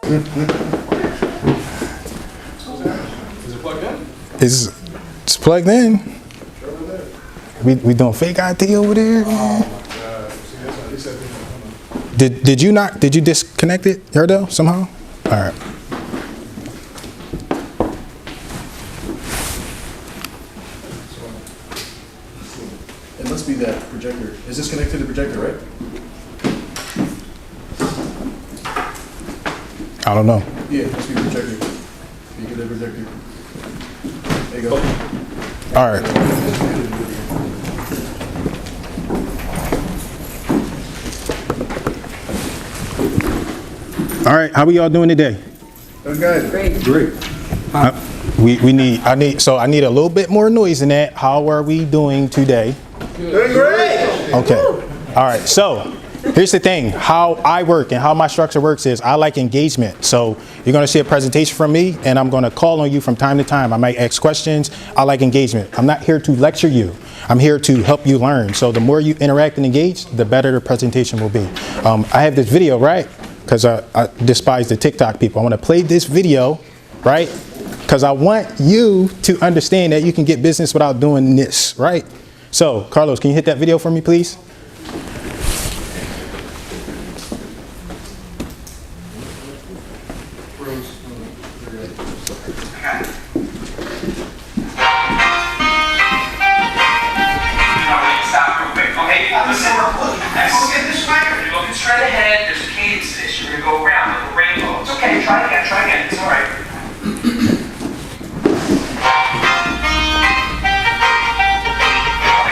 Is it plugged in? It's plugged in. We doing fake IT over there? Did you disconnect it, Yardell, somehow? All right. It must be that projector. Is this connected to the projector, right? I don't know. Yeah, it must be the projector. You get the projector. There you go. All right. All right, how are y'all doing today? Okay. Great. I need a little bit more noise in that. How are we doing today? Doing great. Okay. All right. So here's the thing. How I work and how my structure works is I like engagement. So you're going to see a presentation from me, and I'm going to call on you from time to time. I might ask questions. I like engagement. I'm not here to lecture you. I'm here to help you learn. So the more you interact and engage, the better the presentation will be. I have this video, right? Because I despise the TikTok people. I want to play this video, right? Because I want you to understand that you can get business without doing this, right? So, Carlos, can you hit that video for me, please? Straight ahead, there's a cadence to this. You're going to go around like a rainbow. It's okay, try again, it's all right.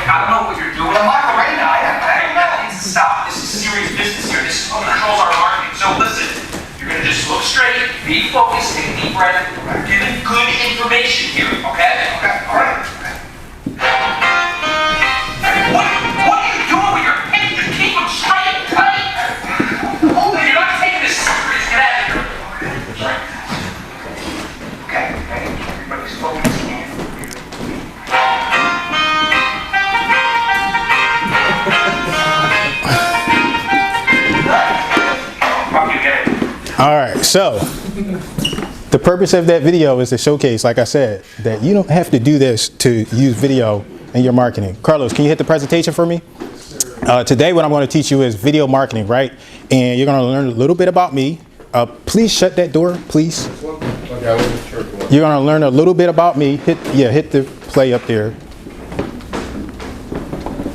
I don't know what you're doing. I'm not right now. I don't know. Stop. This is serious business here. This is what controls our marketing. So listen, you're going to just look straight, be focused, take a deep breath. We're giving good information here, okay? Okay, all right. What are you doing with your head? Just keep them straight and tight. You're not taking this serious. Get out of here. Okay. Everybody's focused. All right, so the purpose of that video is to showcase, like I said, that you don't have to do this to use video in your marketing. Carlos, can you hit the presentation for me? Today, what I'm going to teach you is video marketing, right? And you're going to learn a little bit about me. Please shut that door, please. You're going to learn a little bit about me. Hit the play up there.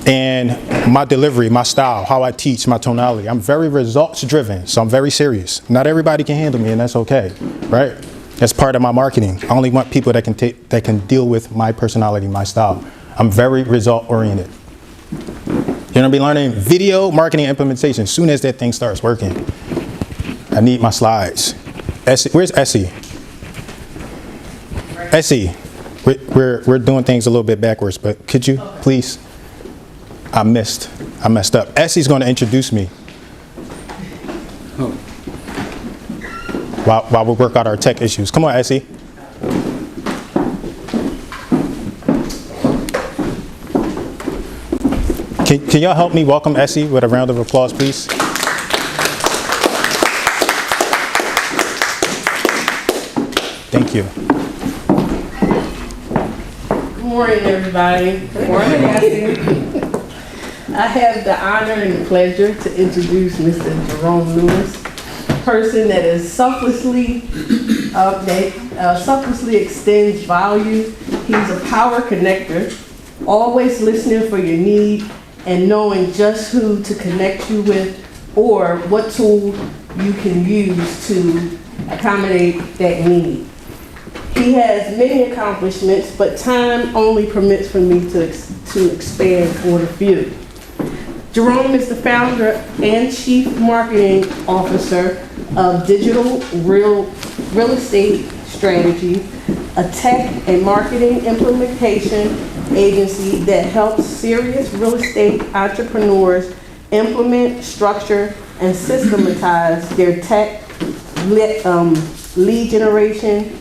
And my delivery, my style, how I teach, my tonality. I'm very results driven, so I'm very serious. Not everybody can handle me, and that's okay, right? That's part of my marketing. I only want people that can deal with my personality, my style. I'm very result oriented. You're gonna be learning video marketing implementation as soon as that thing starts working. I need my slides. Essie, where's Essie? Essie, we're doing things a little bit backwards, but could you please? I messed up. Essie's going to introduce me while we work out our tech issues. Come on, Essie. Can y'all help me welcome Essie with a round of applause, please? Thank you. Good morning, everybody. Good morning, Essie. I have the honor and the pleasure to introduce Mr. Jerome Lewis, a person that is selflessly extends value. He's a power connector, always listening for your need and knowing just who to connect you with or what tool you can use to accommodate that need. He has many accomplishments, but time only permits for me to expand on a few. Jerome is the founder and chief marketing officer of digital real estate strategy, a tech and marketing implementation agency that helps serious real estate entrepreneurs implement, structure, and systematize their tech, lead generation,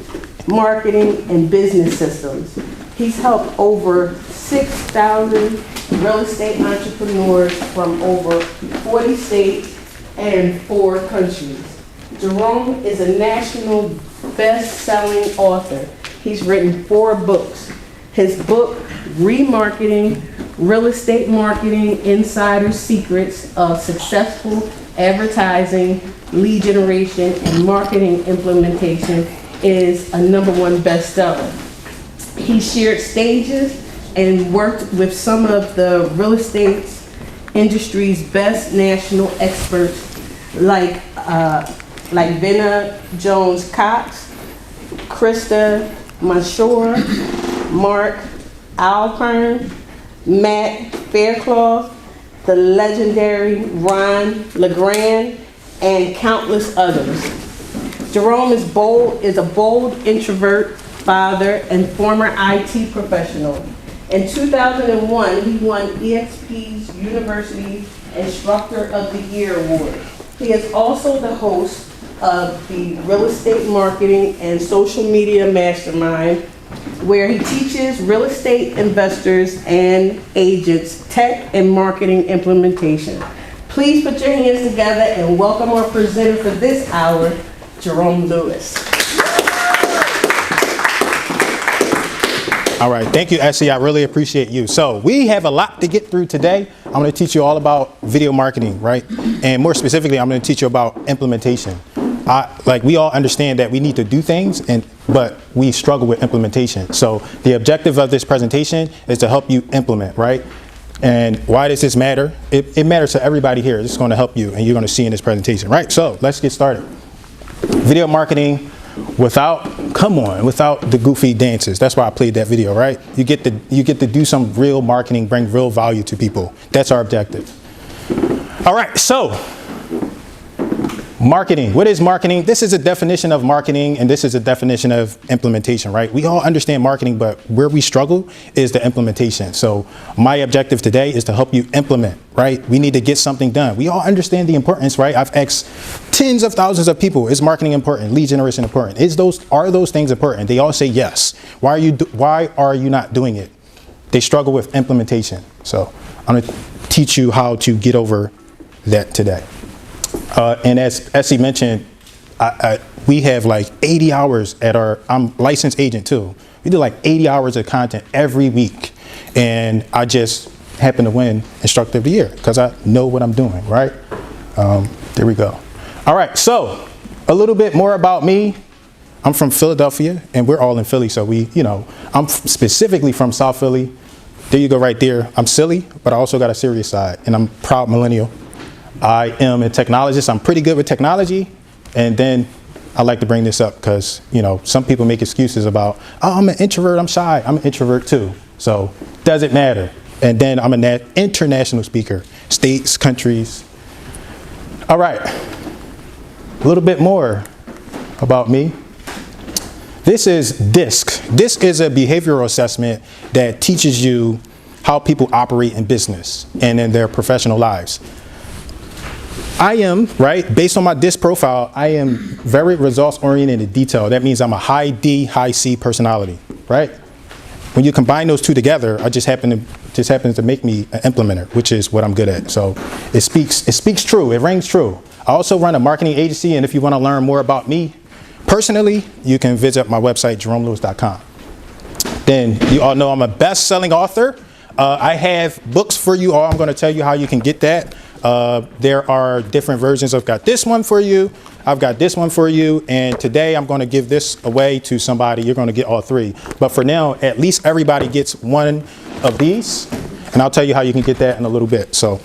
marketing, and business systems. He's helped over 6,000 real estate entrepreneurs from over 40 states and 4 countries. Jerome is a national best-selling author. He's written 4 books. His book, Remarketing, Real Estate Marketing Insider Secrets of Successful Advertising, Lead Generation, and Marketing Implementation, is a #1 bestseller. He shared stages and worked with some of the real estate industry's best national experts like Vena Jones-Cox, Krista Manshore, Mark Alpern, Matt Faircloth, the legendary Ron LeGrand, and countless others. Jerome is a bold introvert, father, and former IT professional. In 2001, he won EXP's University Instructor of the Year Award. He is also the host of the Real Estate Marketing and Social Media Mastermind, where he teaches real estate investors and agents tech and marketing implementation. Please put your hands together and welcome our presenter for this hour, Jerome Lewis. All right, thank you, Essie. I really appreciate you. So we have a lot to get through today. I'm going to teach you all about video marketing, right? And more specifically, I'm going to teach you about implementation. We all understand that we need to do things, but we struggle with implementation. So the objective of this presentation is to help you implement, right? And why does this matter? It matters to everybody here. This is going to help you, and you're going to see in this presentation, right? So let's get started. Video marketing without the goofy dances. That's why I played that video, right? You get to do some real marketing, bring real value to people. That's our objective. All right, so marketing. What is marketing? This is a definition of marketing, and this is a definition of implementation, right? We all understand marketing, but where we struggle is the implementation. So my objective today is to help you implement, right? We need to get something done. We all understand the importance, right? I've asked tens of thousands of people, is marketing important? Lead generation important? Are those things important? They all say yes. Why are you not doing it? They struggle with implementation. So I'm going to teach you how to get over that today. And as Essie mentioned, we have like 80 hours I'm licensed agent too. We do like 80 hours of content every week. And I just happen to win Instructor of the Year because I know what I'm doing, right? There we go. All right, so a little bit more about me. I'm from Philadelphia, and we're all in Philly, so I'm specifically from South Philly. There you go right there. I'm silly, but I also got a serious side, and I'm a proud millennial. I am a technologist. I'm pretty good with technology. And then I like to bring this up because, some people make excuses about, I'm an introvert, I'm shy. I'm an introvert too. So doesn't matter. And then I'm an international speaker, states, countries. All right. A little bit more about me. This is DISC. DISC is a behavioral assessment that teaches you how people operate in business and in their professional lives. I am, based on my DISC profile, I am very results-oriented and detailed. That means I'm a high D, high C personality, right? When you combine those two together, I just happens to make me an implementer, which is what I'm good at. So it speaks true, it rings true. I also run a marketing agency, and if you want to learn more about me personally, you can visit my website, jeromelewis.com. Then you all know I'm a best-selling author. I have books for you all. I'm going to tell you how you can get that. There are different versions. I've got this one for you. I've got this one for you. And today I'm going to give this away to somebody. You're going to get all 3. But for now, at least everybody gets one of these. And I'll tell you how you can get that in a little bit. So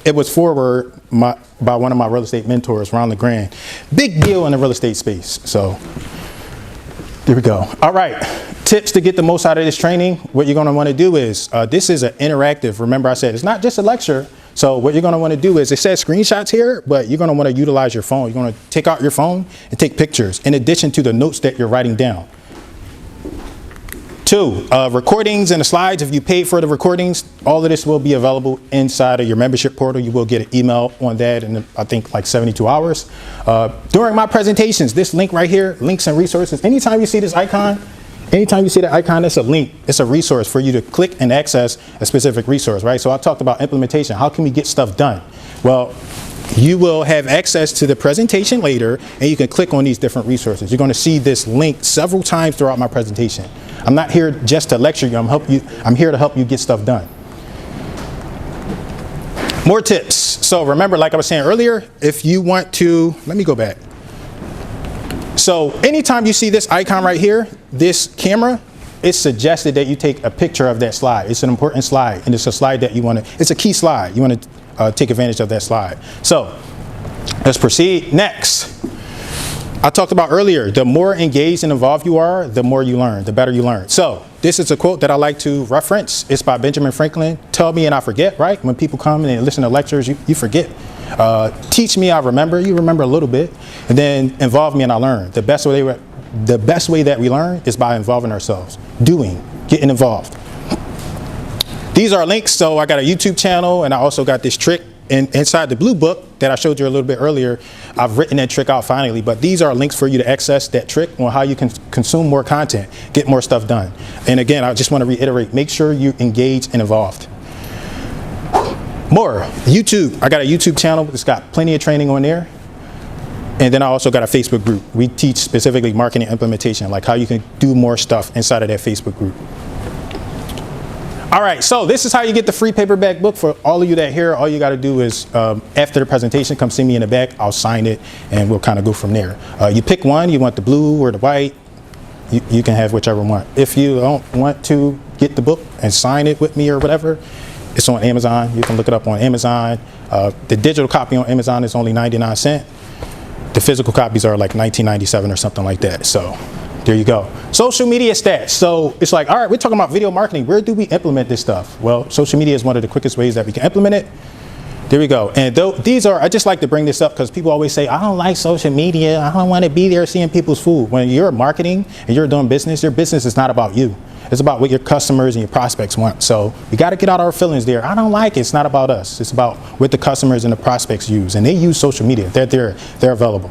it was forward by one of my real estate mentors, Ron LeGrand. Big deal in the real estate space. So there we go. All right. Tips to get the most out of this training. What you're going to want to do is, this is an interactive. Remember I said, it's not just a lecture. So what you're going to want to do is, it says screenshots here, but you're going to want to utilize your phone. You're going to take out your phone and take pictures in addition to the notes that you're writing down. 2, recordings and the slides. If you pay for the recordings, all of this will be available inside of your membership portal. You will get an email on that in, I think, like 72 hours. During my presentations, this link right here, links and resources, anytime you see this icon, anytime you see that icon, it's a link, it's a resource for you to click and access a specific resource, right? So I talked about implementation. How can we get stuff done? Well, you will have access to the presentation later, and you can click on these different resources. You're going to see this link several times throughout my presentation. I'm not here just to lecture you. I'm here to help you get stuff done. More tips. So remember, like I was saying earlier, if you want to, let me go back. So anytime you see this icon right here, this camera, it's suggested that you take a picture of that slide. It's an important slide, and it's a slide that you want to, it's a key slide. You want to take advantage of that slide. So let's proceed. Next. I talked about earlier, the more engaged and involved you are, the more you learn, the better you learn. So this is a quote that I like to reference. It's by Benjamin Franklin. Tell me and I forget, right? When people come and listen to lectures, you forget. Teach me, I remember. You remember a little bit. And then involve me and I learn. The best way that we learn is by involving ourselves, getting involved. These are links. So I got a YouTube channel, and I also got this trick inside the blue book that I showed you a little bit earlier. I've written that trick out finally, but these are links for you to access that trick on how you can consume more content, get more stuff done. And again, I just want to reiterate, make sure you engage and involved. More, YouTube. I got a YouTube channel. It's got plenty of training on there. And then I also got a Facebook group. We teach specifically marketing implementation, like how you can do more stuff inside of that Facebook group. All right, so this is how you get the free paperback book. For all of you that hear, all you got to do is, after the presentation, come see me in the back. I'll sign it, and we'll kind of go from there. You pick one. You want the blue or the white. You can have whichever one. If you don't want to get the book and sign it with me or whatever, it's on Amazon. You can look it up on Amazon. The digital copy on Amazon is only 99 cents. The physical copies are like $19.97 or something like that. So there you go. Social media stats. So it's like, all right, we're talking about video marketing. Where do we implement this stuff? Well, social media is one of the quickest ways that we can implement it. There we go. And these are, I just like to bring this up because people always say, I don't like social media. I don't want to be there seeing people's food. When you're marketing and you're doing business, your business is not about you. It's about what your customers and your prospects want. So we got to get out our feelings there. I don't like it. It's not about us. It's about what the customers and the prospects use. And they use social media. They're there. They're available.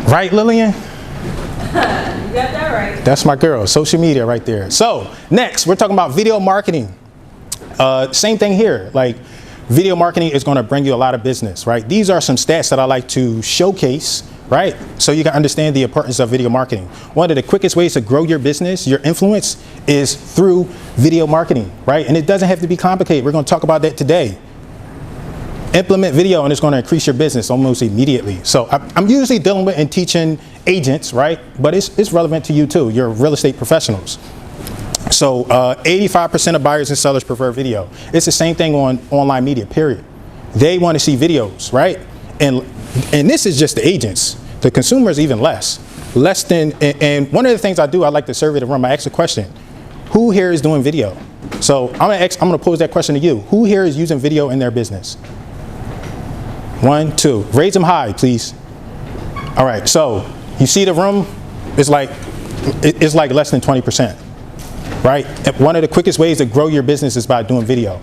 Right, Lillian? You got that right. That's my girl. Social media right there. So next, we're talking about video marketing. Same thing here. Like, video marketing is going to bring you a lot of business, right? These are some stats that I like to showcase, right? So you can understand the importance of video marketing. One of the quickest ways to grow your business, your influence, is through video marketing, right? And it doesn't have to be complicated. We're going to talk about that today. Implement video, and it's going to increase your business almost immediately. So I'm usually dealing with and teaching agents, right? But it's relevant to you too. You're real estate professionals. So 85% of buyers and sellers prefer video. It's the same thing on online media, period. They want to see videos, right? And this is just the agents. The consumers even less. Less than, and one of the things I do, I like to survey the room. I ask a question. Who here is doing video? So I'm going to pose that question to you. Who here is using video in their business? 1, 2. Raise them high, please. All right, so you see the room? It's like less than 20%, right? One of the quickest ways to grow your business is by doing video,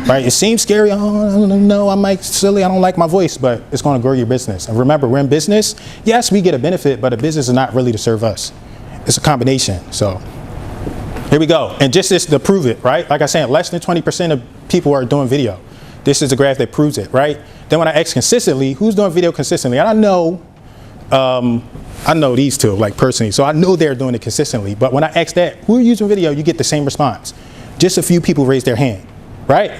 right? It seems scary. Oh, no, I'm like silly. I don't like my voice, but it's going to grow your business. And remember, we're in business. Yes, we get a benefit, but a business is not really to serve us. It's a combination. So here we go. And just this to prove it, right? Like I said, less than 20% of people are doing video. This is a graph that proves it, right? Then when I ask consistently, who's doing video consistently? And I know these two, like personally, so I know they're doing it consistently. But when I ask that, who are using video, you get the same response. Just a few people raise their hand, right?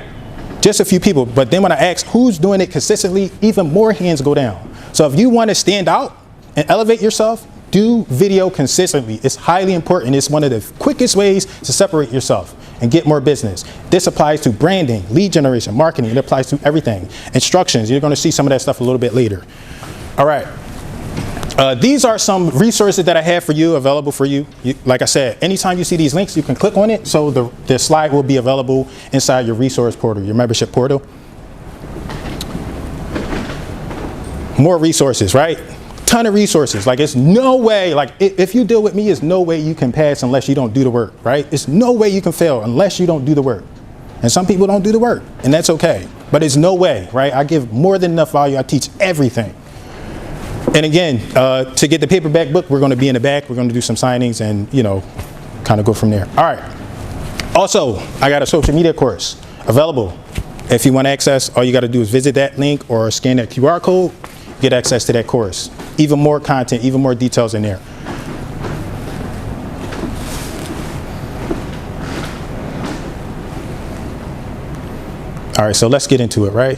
Just a few people. But then when I ask who's doing it consistently, even more hands go down. So if you want to stand out and elevate yourself, do video consistently. It's highly important. It's one of the quickest ways to separate yourself and get more business. This applies to branding, lead generation, marketing. It applies to everything. Instructions, you're going to see some of that stuff a little bit later. All right. These are some resources that I have for you, available for you. Like I said, anytime you see these links, you can click on it. So the slide will be available inside your resource portal, your membership portal. More resources, right? Ton of resources. Like, it's no way, like, if you deal with me, it's no way you can pass unless you don't do the work, right? It's no way you can fail unless you don't do the work. And some people don't do the work, and that's okay. But it's no way, right? I give more than enough value. I teach everything. And again, to get the paperback book, we're going to be in the back. We're going to do some signings and, you know, kind of go from there. All right. Also, I got a social media course available. If you want access, all you got to do is visit that link or scan that QR code, get access to that course. Even more content, even more details in there. All right, so let's get into it, right?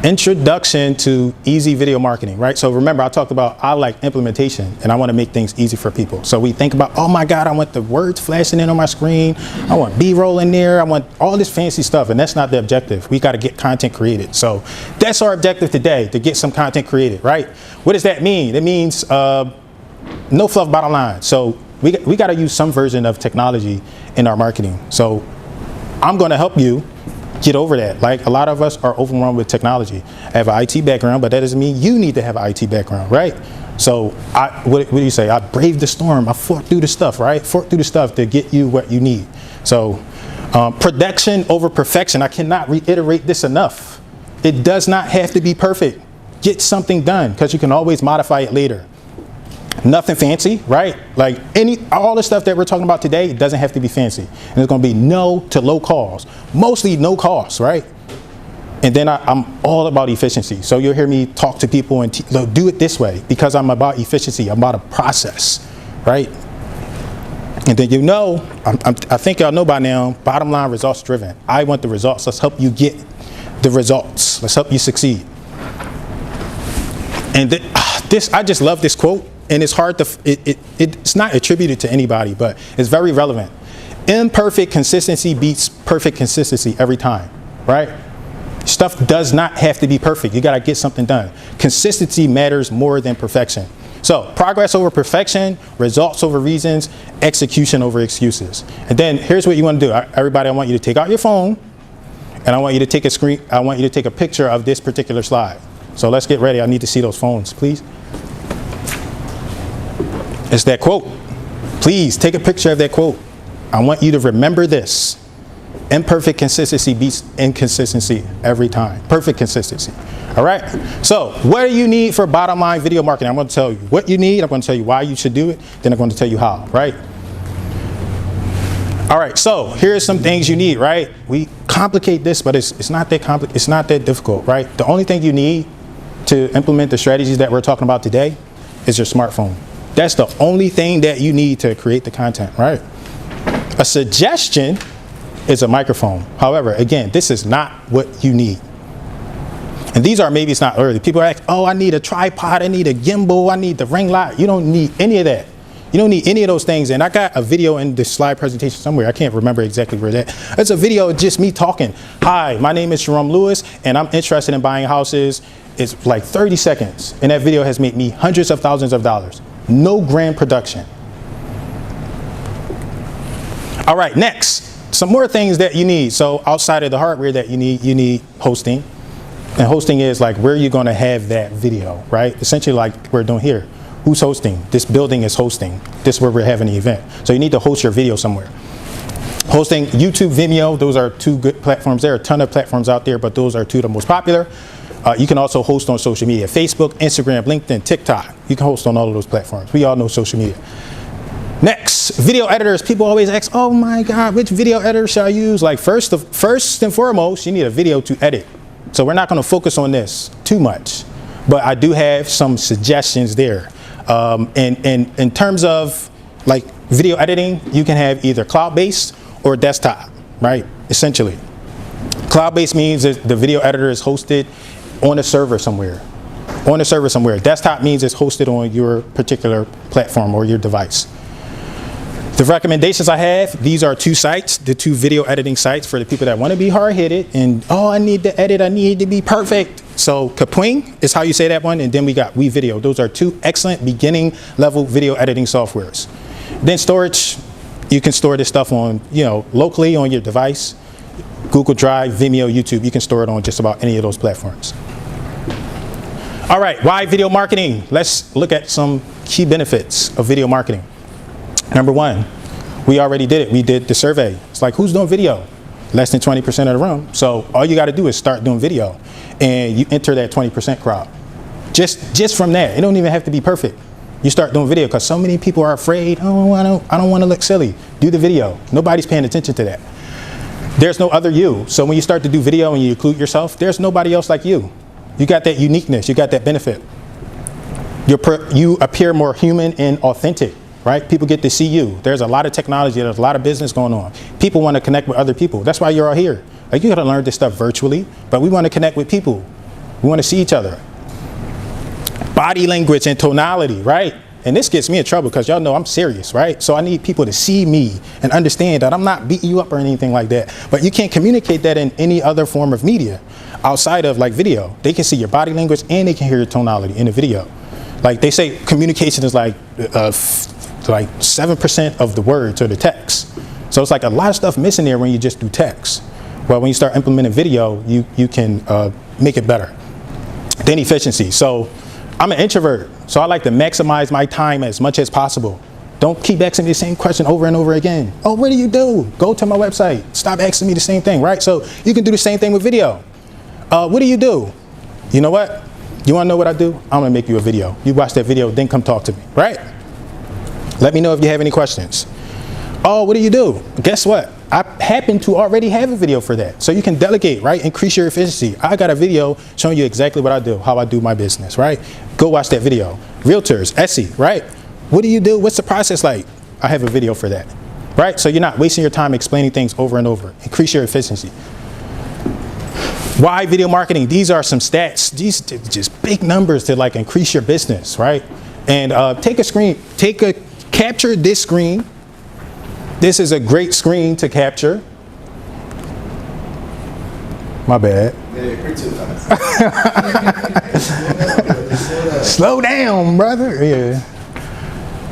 Introduction to easy video marketing, right? So remember, I talked about I like implementation and I want to make things easy for people. So we think about, oh my God, I want the words flashing in on my screen. I want B-roll in there. I want all this fancy stuff. And that's not the objective. We got to get content created. So that's our objective today, to get some content created, right? What does that mean? It means no fluff, bottom line. So we got to use some version of technology in our marketing. So I'm going to help you get over that. Like, a lot of us are overwhelmed with technology. I have an IT background, but that doesn't mean you need to have an IT background, right? So what do you say? I braved the storm. I fought through the stuff, right? Fought through the stuff to get you what you need. So production over perfection. I cannot reiterate this enough. It does not have to be perfect. Get something done, because you can always modify it later. Nothing fancy, right? Like all the stuff that we're talking about today doesn't have to be fancy. And it's going to be no to low cost, mostly no cost, right? And then I'm all about efficiency. So you'll hear me talk to people and do it this way, because I'm about efficiency. I'm about a process, right? And then, you know, I think y'all know by now, bottom line, results driven. I want the results. Let's help you get the results. Let's help you succeed. And I just love this quote. And it's hard to, it's not attributed to anybody, but it's very relevant. Imperfect consistency beats perfect consistency every time, right? Stuff does not have to be perfect. You got to get something done. Consistency matters more than perfection. So progress over perfection, results over reasons, execution over excuses. And then here's what you want to do. Everybody, I want you to take out your phone, and I want you to take a picture of this particular slide. So let's get ready. I need to see those phones, please. It's that quote. Please take a picture of that quote. I want you to remember this. Imperfect consistency beats inconsistency every time. Perfect consistency. All right. So what do you need for bottom line video marketing? I'm going to tell you what you need. I'm going to tell you why you should do it. Then I'm going to tell you how, right? All right. So here's some things you need, right? We complicate this, but it's not that complicated. It's not that difficult, right? The only thing you need to implement the strategies that we're talking about today is your smartphone. That's the only thing that you need to create the content, right? A suggestion is a microphone. However, again, this is not what you need. And these are, maybe it's not early. People ask, oh, I need a tripod, I need a gimbal, I need the ring light. You don't need any of that. You don't need any of those things. And I got a video in the slide presentation somewhere. I can't remember exactly where that. It's a video of just me talking. Hi, my name is Jerome Lewis, and I'm interested in buying houses. It's like 30 seconds. And that video has made me hundreds of thousands of dollars. No grand production. All right, next, some more things that you need. So outside of the hardware that you need hosting. And hosting is like where you're going to have that video, right? Essentially like we're doing here. Who's hosting? This building is hosting. This is where we're having the event. So you need to host your video somewhere. Hosting, YouTube, Vimeo, those are two good platforms. There are a ton of platforms out there, but those are two of the most popular. You can also host on social media, Facebook, Instagram, LinkedIn, TikTok. You can host on all of those platforms. We all know social media. Next, video editors. People always ask, oh my God, which video editor should I use? Like first and foremost, you need a video to edit. So we're not going to focus on this too much, but I do have some suggestions there. And in terms of like video editing, you can have either cloud-based or desktop, right? Essentially. Cloud-based means that the video editor is hosted on a server somewhere. Desktop means it's hosted on your particular platform or your device. The recommendations I have, these are two sites, the two video editing sites for the people that want to be hard-headed and, oh, I need to edit, I need to be perfect. So Kapwing is how you say that one, and then we got WeVideo. Those are two excellent beginning level video editing softwares. Then storage, you can store this stuff on, locally on your device. Google Drive, Vimeo, YouTube, you can store it on just about any of those platforms. All right, why video marketing? Let's look at some key benefits of video marketing. Number one, we already did it. We did the survey. It's like, who's doing video? Less than 20% of the room. So all you got to do is start doing video, and you enter that 20% crowd. Just from that, it don't even have to be perfect. You start doing video because so many people are afraid. Oh, I don't want to look silly. Do the video. Nobody's paying attention to that. There's no other you. So when you start to do video and you include yourself, there's nobody else like you. You got that uniqueness. You got that benefit. You appear more human and authentic, right? People get to see you. There's a lot of technology. There's a lot of business going on. People want to connect with other people. That's why you're all here. Like, you got to learn this stuff virtually, but we want to connect with people. We want to see each other. Body language and tonality, right? And this gets me in trouble because y'all know I'm serious, right? So I need people to see me and understand that I'm not beating you up or anything like that. But you can't communicate that in any other form of media outside of like video. They can see your body language and they can hear your tonality in the video. Like they say, communication is like 7% of the words or the text. So it's like a lot of stuff missing there when you just do text. Well, when you start implementing video, you can make it better. Then efficiency. So I'm an introvert, so I like to maximize my time as much as possible. Don't keep asking me the same question over and over again. Oh, what do you do? Go to my website. Stop asking me the same thing, right? So you can do the same thing with video. What do you do? You know what? You want to know what I do? I'm going to make you a video. You watch that video, then come talk to me, right? Let me know if you have any questions. Oh, what do you do? Guess what? I happen to already have a video for that. So you can delegate, right? Increase your efficiency. I got a video showing you exactly what I do, how I do my business, right? Go watch that video. Realtors, Etsy, right? What do you do? What's the process like? I have a video for that, right? So you're not wasting your time explaining things over and over. Increase your efficiency. Why video marketing? These are some stats. These are just big numbers to like increase your business, right? And capture this screen. This is a great screen to capture. My bad. Slow down, brother. Yeah.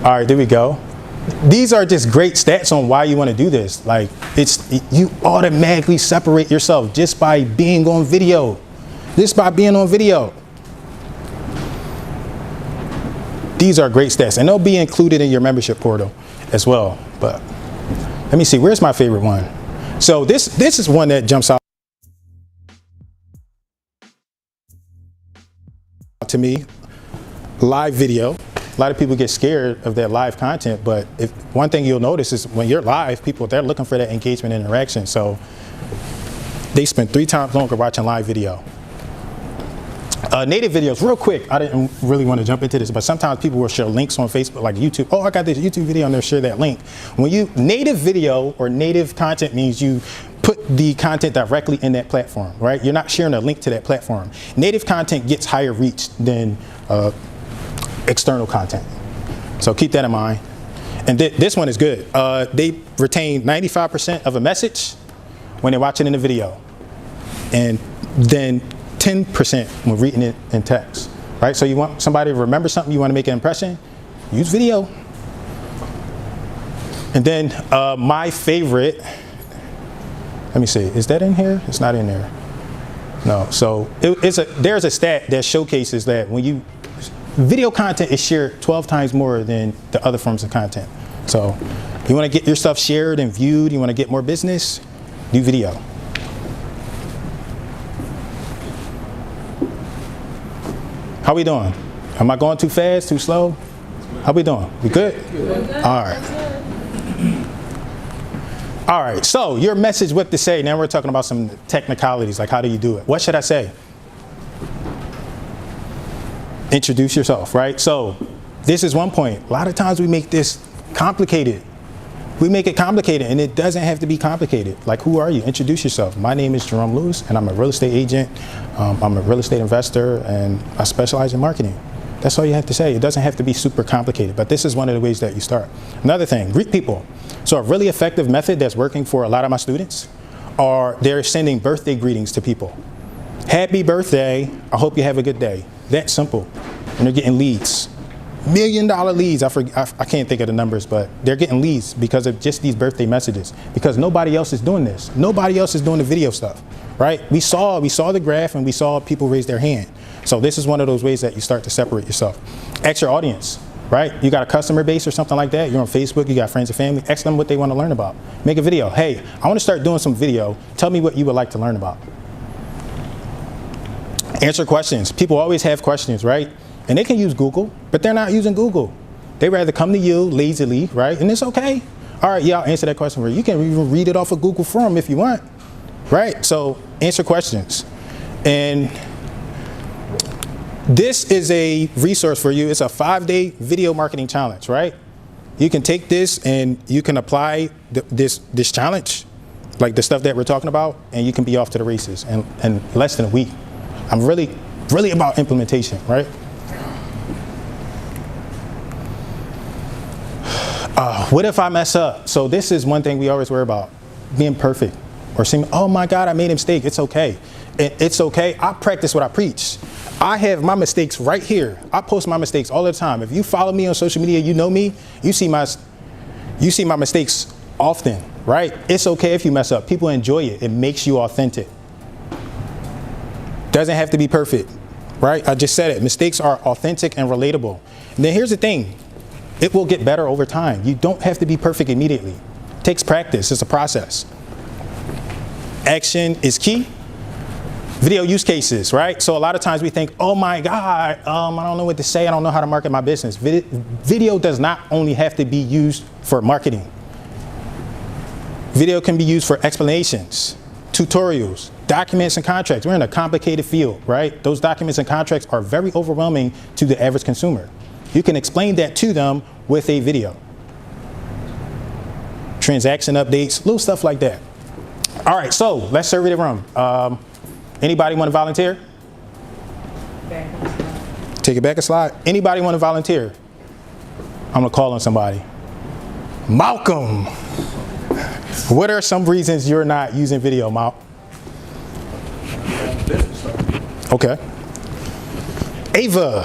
All right, there we go. These are just great stats on why you want to do this. Like, you automatically separate yourself just by being on video. Just by being on video. These are great stats, and they'll be included in your membership portal as well. But let me see, where's my favorite one? So this is one that jumps out to me. Live video. A lot of people get scared of that live content, but one thing you'll notice is when you're live, they're looking for that engagement and interaction. So they spend 3 times longer watching live video. Native videos, real quick. I didn't really want to jump into this, but sometimes people will share links on Facebook, like YouTube. Oh, I got this YouTube video, and they'll share that link. Native video or native content means you put the content directly in that platform, right? You're not sharing a link to that platform. Native content gets higher reach than external content. So keep that in mind. And this one is good. They retain 95% of a message when they're watching in the video. And then 10% when reading it in text, right? So you want somebody to remember something, you want to make an impression, use video. And then my favorite, let me see, is that in here? It's not in there. No, so there's a stat that showcases that when video content is shared 12 times more than the other forms of content. So you want to get your stuff shared and viewed, you want to get more business, do video. How we doing? Am I going too fast, too slow? How we doing? We good? All right. All right, so your message, what to say. Now we're talking about some technicalities, like how do you do it? What should I say? Introduce yourself, right? So this is one point. A lot of times we make this complicated. We make it complicated, and it doesn't have to be complicated. Like, who are you? Introduce yourself. My name is Jerome Lewis, and I'm a real estate agent. I'm a real estate investor, and I specialize in marketing. That's all you have to say. It doesn't have to be super complicated, but this is one of the ways that you start. Another thing, greet people. So a really effective method that's working for a lot of my students are they're sending birthday greetings to people. Happy birthday. I hope you have a good day. That simple. And they're getting leads. $1 million leads. I can't think of the numbers, but they're getting leads because of just these birthday messages. Because nobody else is doing this. Nobody else is doing the video stuff, right? We saw the graph and we saw people raise their hand. So this is one of those ways that you start to separate yourself. Ask your audience, right? You got a customer base or something like that. You're on Facebook. You got friends and family. Ask them what they want to learn about. Make a video. Hey, I want to start doing some video. Tell me what you would like to learn about. Answer questions. People always have questions, right? And they can use Google, but they're not using Google. They rather come to you lazily, right? And it's okay. All right, yeah, I'll answer that question for you. You can even read it off a Google form if you want, right? So answer questions. And this is a resource for you. It's a 5-day video marketing challenge, right? You can take this and you can apply this challenge, like the stuff that we're talking about, and you can be off to the races in less than a week. I'm really about implementation, right? What if I mess up? So this is one thing we always worry about, being perfect or saying, oh my God, I made a mistake. It's okay. It's okay. I practice what I preach. I have my mistakes right here. I post my mistakes all the time. If you follow me on social media, you know me, you see my mistakes often, right? It's okay if you mess up. People enjoy it. It makes you authentic. Doesn't have to be perfect, right? I just said it. Mistakes are authentic and relatable. And then here's the thing. It will get better over time. You don't have to be perfect immediately. It takes practice. It's a process. Action is key. Video use cases, right? So a lot of times we think, oh my God, I don't know what to say. I don't know how to market my business. Video does not only have to be used for marketing. Video can be used for explanations, tutorials, documents and contracts. We're in a complicated field, right? Those documents and contracts are very overwhelming to the average consumer. You can explain that to them with a video. Transaction updates, little stuff like that. All right, so let's survey the room. Anybody want to volunteer? Take it back a slide. Anybody want to volunteer? I'm gonna call on somebody. Malcolm. What are some reasons you're not using video, Mal? Okay. Ava,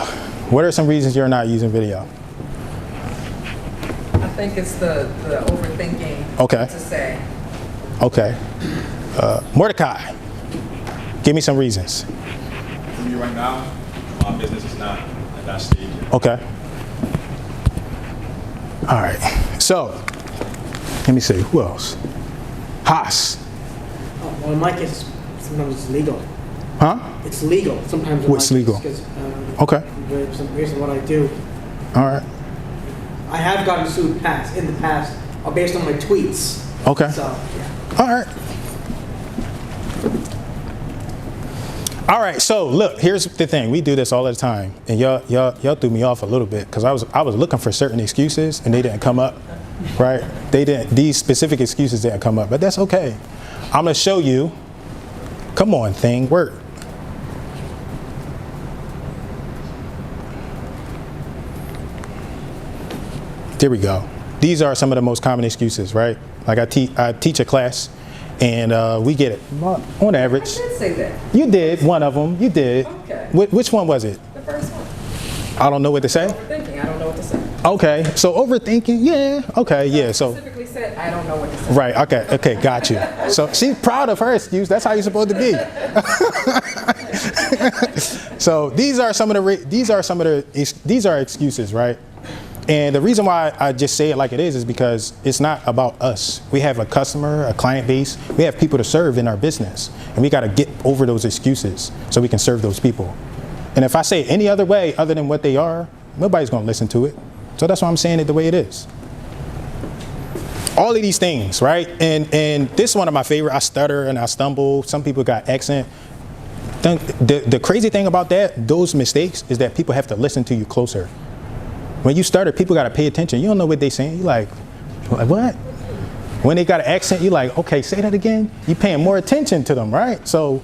what are some reasons you're not using video? I think it's the overthinking. Okay. What to say. Okay. Mordecai, give me some reasons. For me right now, my business is not at that stage yet. Okay. All right. So, let me see. Who else? Haas. Well, in my case, sometimes it's legal. Huh? It's legal. Sometimes. What's legal? Okay. Based on what I do. All right. I have gotten sued in the past based on my tweets. Okay. So, yeah. All right. All right. So look, here's the thing. We do this all the time, and y'all threw me off a little bit because I was looking for certain excuses and they didn't come up, right? These specific excuses didn't come up, but that's okay. I'm gonna show you. Come on, thing, work. There we go. These are some of the most common excuses, right? Like I teach a class, and we get it on average. I did say that. You did one of them. You did. Okay. Which one was it? The first one. I don't know what to say. Overthinking. I don't know what to say. Okay. So overthinking. Yeah. Okay. Yeah. So. Specifically said, I don't know what to say. Right. Okay. Okay. Got you. So she's proud of her excuse. That's how you're supposed to be. So these are excuses, right? And the reason why I just say it like it is because it's not about us. We have a customer, a client base. We have people to serve in our business. And we got to get over those excuses so we can serve those people. And if I say it any other way other than what they are, nobody's going to listen to it. So that's why I'm saying it the way it is. All of these things, right? And this is one of my favorite. I stutter and I stumble. Some people got accent. The crazy thing about those mistakes is that people have to listen to you closer. When you stutter, people got to pay attention. You don't know what they're saying. You're like, what? When they got an accent, you're like, okay, say that again. You're paying more attention to them, right? So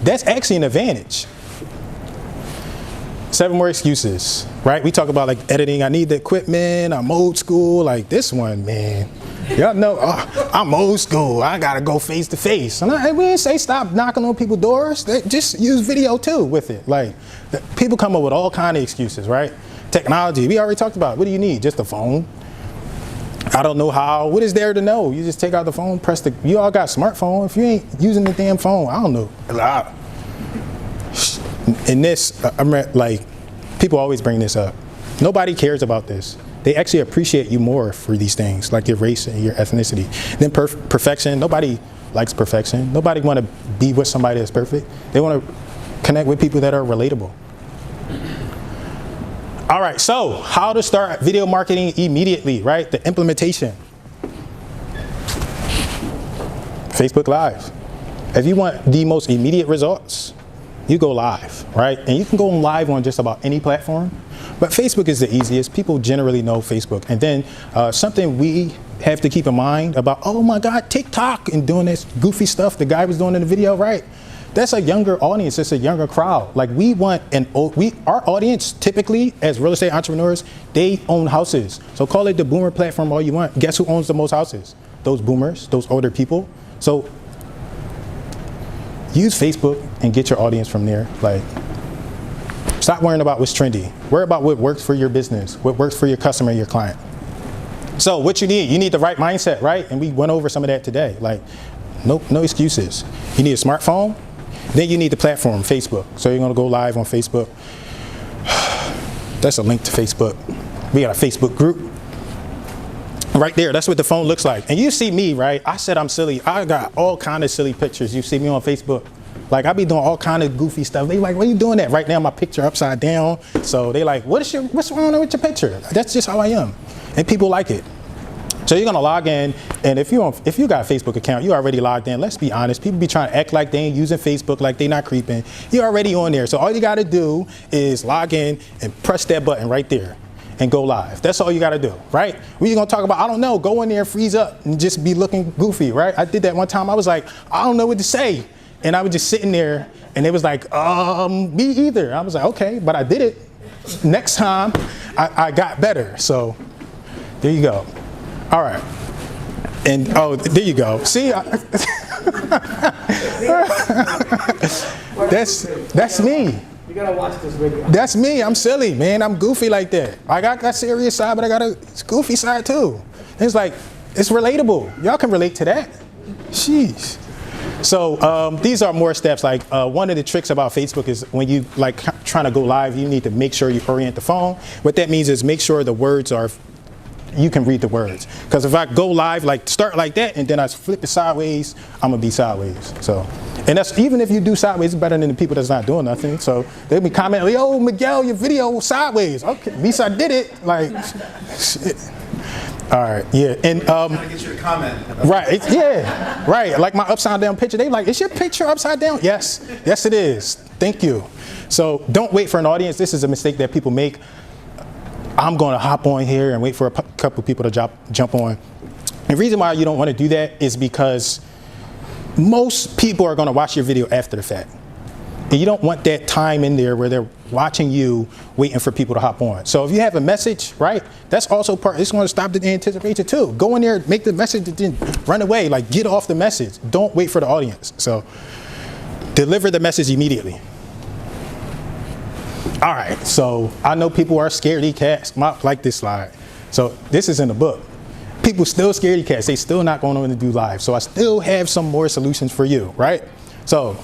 that's actually an advantage. 7 more excuses, right? We talk about like editing. I need the equipment. I'm old school. Like this one, man. Y'all know, I'm old school. I gotta go face to face. And we didn't say stop knocking on people's doors. Just use video too with it. Like, people come up with all kind of excuses, right? Technology, we already talked about. What do you need? Just a phone. I don't know how. What is there to know? You just take out the phone, press the. You all got smartphone. If you ain't using the damn phone, I don't know. In this, like, people always bring this up. Nobody cares about this. They actually appreciate you more for these things, like your race and your ethnicity. Then perfection. Nobody likes perfection. Nobody want to be with somebody that's perfect. They want to connect with people that are relatable. All right, so how to start video marketing immediately, right? The implementation. Facebook Live. If you want the most immediate results, you go live, right? And you can go live on just about any platform, but Facebook is the easiest. People generally know Facebook. And then something we have to keep in mind about, oh my God, TikTok and doing this goofy stuff the guy was doing in the video, right? That's a younger audience, it's a younger crowd. Like we want our audience typically as real estate entrepreneurs, they own houses. So call it the boomer platform all you want. Guess who owns the most houses? Those boomers, those older people. So use Facebook and get your audience from there. Like, stop worrying about what's trendy. Worry about what works for your business, what works for your customer and your client. So what you need the right mindset, right? And we went over some of that today. Like, no excuses. You need a smartphone. Then you need the platform, Facebook. So you're gonna go live on Facebook. That's a link to Facebook. We got a Facebook group. Right there, that's what the phone looks like. And you see me, right? I said I'm silly. I got all kind of silly pictures. You see me on Facebook. Like, I be doing all kind of goofy stuff. They like, why are you doing that? Right now, my picture upside down. So they like, what's wrong with your picture? That's just how I am. And people like it. So you're gonna log in, and if you got a Facebook account, you already logged in. Let's be honest, people be trying to act like they ain't using Facebook, like they not creeping. You're already on there, so all you gotta do is log in and press that button right there and go live. That's all you gotta do, right? What you gonna talk about? I don't know, go in there, freeze up, and just be looking goofy, right? I did that one time, I was like, I don't know what to say. And I was just sitting there, and it was like, me either. I was like, okay, but I did it. Next time, I got better, so there you go. All right, and there you go. See, that's me. You gotta watch this video. That's me. I'm silly, man. I'm goofy like that. I got that serious side, but I got a goofy side too. And it's like, it's relatable. Y'all can relate to that. Jeez. So these are more steps. Like one of the tricks about Facebook is when you like trying to go live, you need to make sure you orient the phone. What that means is make sure the words are. You can read the words. Because if I go live, like start like that, and then I flip it sideways, I'm gonna be sideways. So, and that's even if you do sideways, it's better than the people that's not doing nothing. So they'll be commenting, yo, Miguel, your video was sideways. Okay, at least I did it. Like, shit. All right, yeah, and trying to get you to comment. right, yeah, right. Like my upside down picture, they like, is your picture upside down? Yes, yes it is. Thank you. So don't wait for an audience. This is a mistake that people make. I'm going to hop on here and wait for a couple people to jump on. The reason why you don't want to do that is because most people are going to watch your video after the fact. And you don't want that time in there where they're watching you, waiting for people to hop on. So if you have a message, right, that's also part, it's going to stop the anticipation too. Go in there, make the message, and then run away, like get off the message. Don't wait for the audience. So deliver the message immediately. All right, so I know people are scaredy cats. Like this slide. So this is in the book. People still scaredy cats. They still not going to do live. So I still have some more solutions for you, right? So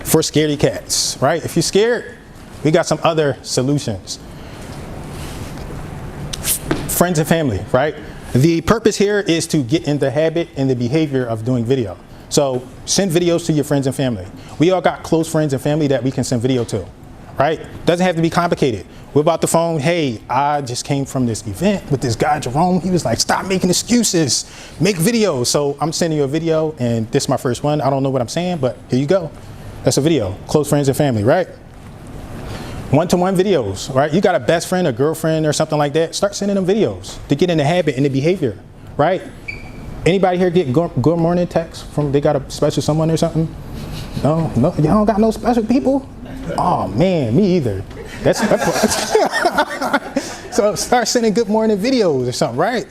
for scaredy cats, right? If you're scared, we got some other solutions. Friends and family, right? The purpose here is to get in the habit and the behavior of doing video. So send videos to your friends and family. We all got close friends and family that we can send video to. Right? Doesn't have to be complicated. We're about the phone. Hey, I just came from this event with this guy, Jerome. He was like, stop making excuses, make videos. So I'm sending you a video, and this is my first one. I don't know what I'm saying, but here you go. That's a video. Close friends and family, right? One-to-one videos, right? You got a best friend, a girlfriend, or something like that. Start sending them videos to get in the habit and the behavior, right? Anybody here get good morning texts from, they got a special someone or something? No, y'all don't got no special people? Oh man, me either. That's so start sending good morning videos or something, right?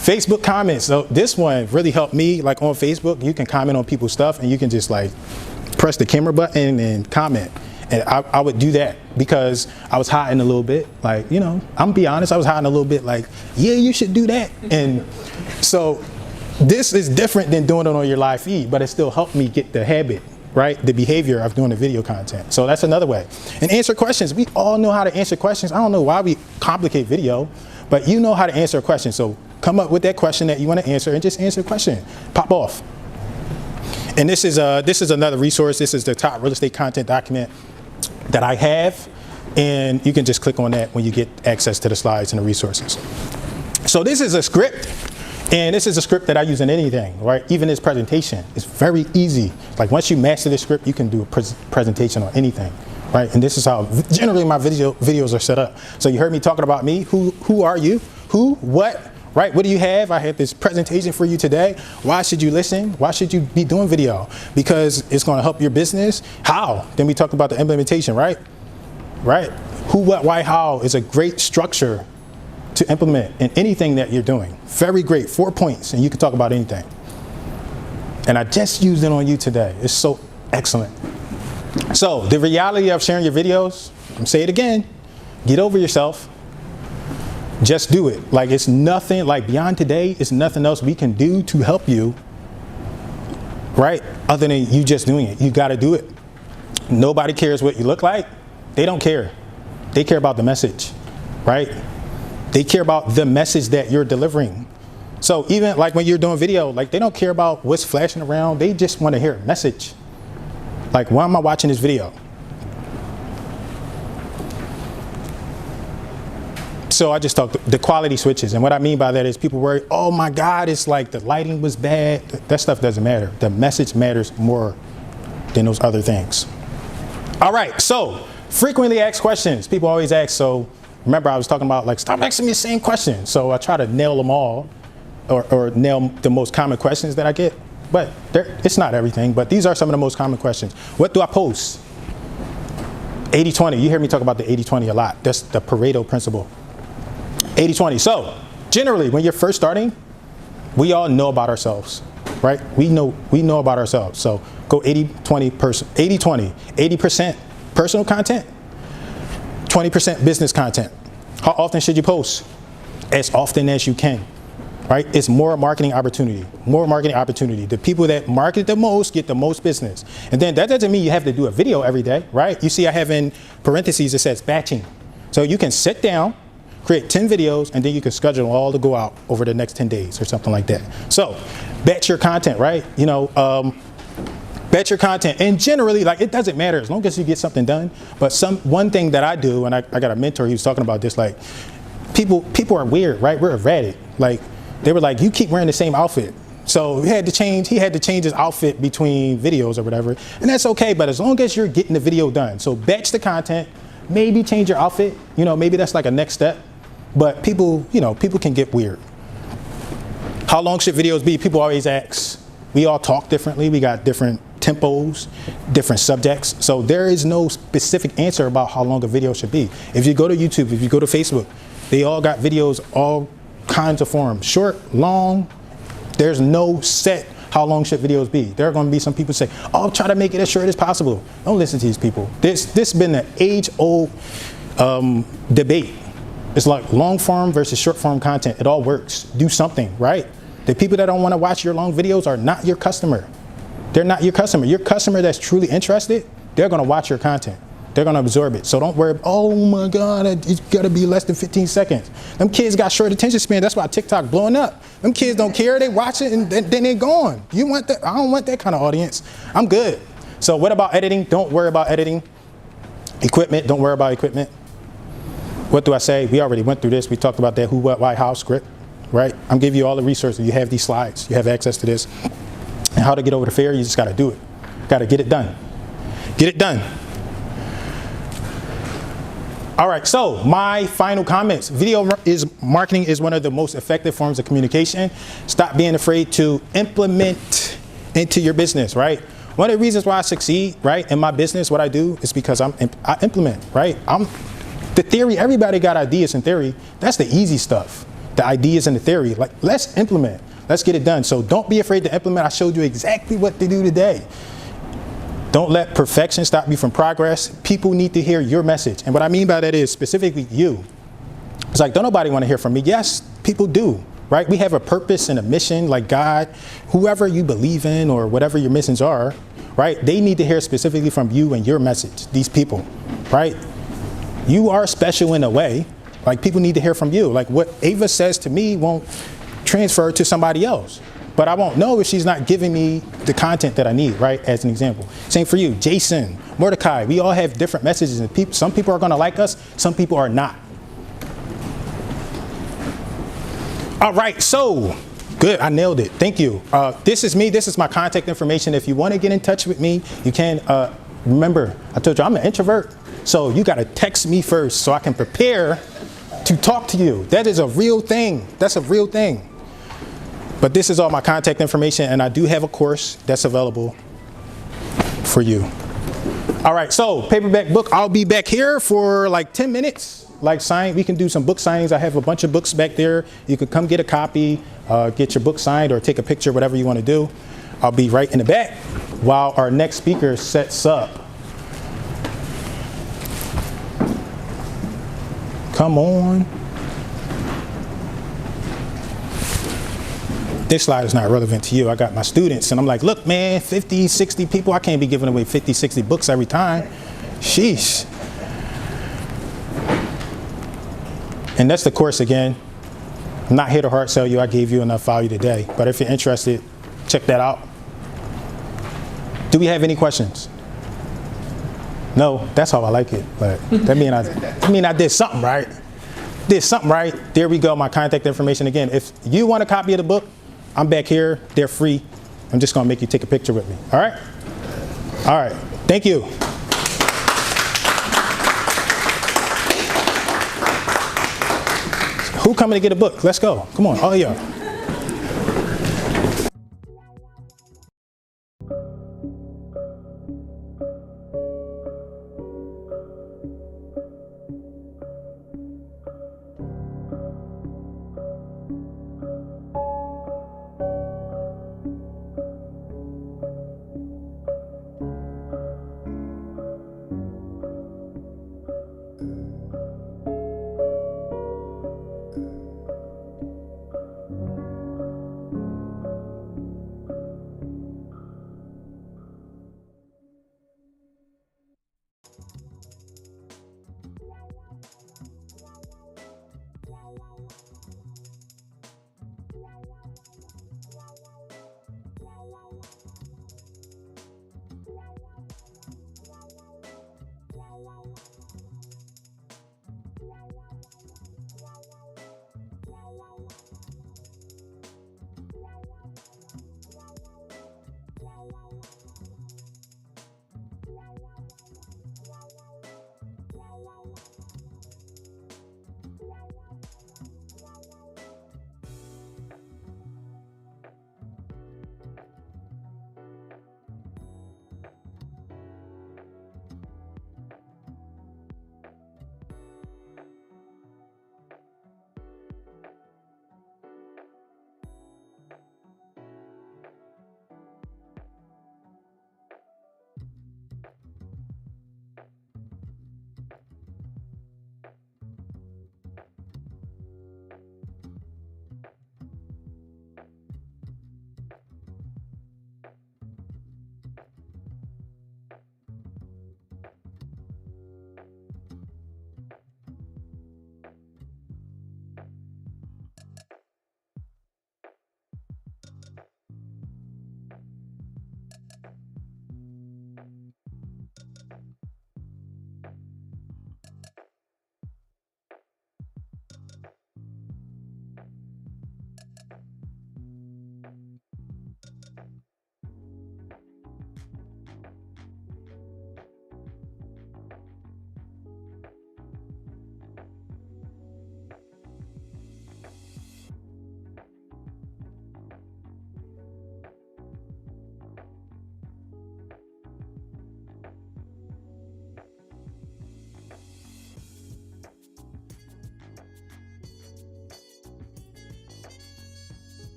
Facebook comments. So this one really helped me. Like on Facebook, you can comment on people's stuff and you can just like press the camera button and comment. And I would do that because I was hiding a little bit. Like, you know, I'm gonna be honest, I was hiding a little bit like, yeah, you should do that. And so this is different than doing it on your live feed, but it still helped me get the habit, right? The behavior of doing the video content. So that's another way. And answer questions. We all know how to answer questions. I don't know why we complicate video, but you know how to answer a question. So come up with that question that you want to answer and just answer the question. Pop off. And this is another resource. This is the top real estate content document that I have. And you can just click on that when you get access to the slides and the resources. So this is a script. And this is a script that I use in anything, right? Even this presentation, it's very easy. Like once you master this script, you can do a presentation on anything, right? And this is how generally my videos are set up. So you heard me talking about me. Who are you? Who? What? Right? What do you have? I have this presentation for you today. Why should you listen? Why should you be doing video? Because it's going to help your business. How? Then we talked about the implementation, right? Right? Who, what, why, how is a great structure to implement in anything that you're doing. Very great, 4 points, and you can talk about anything. And I just used it on you today. It's so excellent. So the reality of sharing your videos, I'm gonna say it again, get over yourself. Just do it. Like it's nothing, like beyond today, it's nothing else we can do to help you, right? Other than you just doing it. You gotta do it. Nobody cares what you look like. They don't care. They care about the message, right? They care about the message that you're delivering. So even like when you're doing video, like they don't care about what's flashing around. They just want to hear a message. Like, why am I watching this video? So I just talked the quality switches. And what I mean by that is people worry, oh my God, it's like the lighting was bad. That stuff doesn't matter. The message matters more than those other things. All right, so frequently asked questions. People always ask, so remember, I was talking about like, stop asking me the same question. So I try to nail them all or nail the most common questions that I get. But it's not everything, but these are some of the most common questions. What do I post? 80-20. You hear me talk about the 80-20 a lot. That's the Pareto principle. 80-20. So generally, when you're first starting, we all know about ourselves, right? We know about ourselves. So go 80-20 80-20. 80% personal content, 20% business content. How often should you post? As often as you can, right? It's more marketing opportunity, more marketing opportunity. The people that market the most get the most business. And then that doesn't mean you have to do a video every day, right? You see I have in parentheses, it says batching. So you can sit down, create 10 videos, and then you can schedule them all to go out over the next 10 days or something like that. So batch your content, right? You know, batch your content, and generally, like, it doesn't matter as long as you get something done. But one thing that I do, and I got a mentor, he was talking about this, like, people are weird, right? We're erratic. Like, they were like, you keep wearing the same outfit. So he had to change his outfit between videos or whatever, and that's okay. But as long as you're getting the video done, so batch the content, maybe change your outfit. You know, maybe that's like a next step. But people, you know, people can get weird. How long should videos be? People always ask. We all talk differently. We got different tempos, different subjects. So there is no specific answer about how long a video should be. If you go to YouTube, if you go to Facebook, they all got videos, all kinds of forms, short, long. There's no set how long should videos be. There are going to be some people say, oh, try to make it as short as possible. Don't listen to these people. This has been an age-old debate. It's like long form versus short form content. It all works. Do something, right? The people that don't want to watch your long videos are not your customer. They're not your customer. Your customer that's truly interested, they're going to watch your content. They're going to absorb it. So don't worry, oh my God, it's got to be less than 15 seconds. Them kids got short attention span. That's why TikTok blowing up. Them kids don't care. They watch it and then they're gone. You want that? I don't want that kind of audience. I'm good. So what about editing? Don't worry about editing. Equipment, don't worry about equipment. What do I say? We already went through this. We talked about that who, what, why, how script, right? I'm giving you all the resources. You have these slides. You have access to this. And how to get over the fear, you just got to do it. Got to get it done. Get it done. All right, so my final comments. Marketing is one of the most effective forms of communication. Stop being afraid to implement into your business, right? One of the reasons why I succeed, right, in my business, what I do, is because I implement, right? The theory, everybody got ideas in theory. That's the easy stuff. the ideas and the theory. Like, let's implement. Let's get it done. So don't be afraid to implement. I showed you exactly what to do today. Don't let perfection stop you from progress. People need to hear your message. And what I mean by that is specifically you. It's like, don't nobody want to hear from me. Yes, people do, right? We have a purpose and a mission, like God, whoever you believe in or whatever your missions are, right? They need to hear specifically from you and your message, these people, right? You are special in a way. Like, people need to hear from you. Like, what Ava says to me won't transfer to somebody else. But I won't know if she's not giving me the content that I need, right? As an example. Same for you, Jason, Mordecai. We all have different messages, and some people are going to like us, some people are not. All right, so good, I nailed it. Thank you. This is me. This is my contact information. If you want to get in touch with me, you can. Remember, I told you I'm an introvert, so you got to text me first so I can prepare to talk to you. That is a real thing. That's a real thing. But this is all my contact information, and I do have a course that's available for you. All right, so paperback book, I'll be back here for like 10 minutes. Like, we can do some book signings. I have a bunch of books back there. You could come get a copy, get your book signed, or take a picture, whatever you want to do. I'll be right in the back while our next speaker sets up. Come on. This slide is not relevant to you. I got my students, and I'm like, look, man, 50, 60 people. I can't be giving away 50, 60 books every time. Sheesh. And that's the course again. I'm not here to hard sell you. I gave you enough value today. But if you're interested, check that out. Do we have any questions? No, that's how I like it. But that mean I did something right. Did something right. There we go. My contact information again. If you want a copy of the book, I'm back here. They're free. I'm just going to make you take a picture with me. All right? All right. Thank you. Who coming to get a book? Let's go. Come on. Oh, yeah.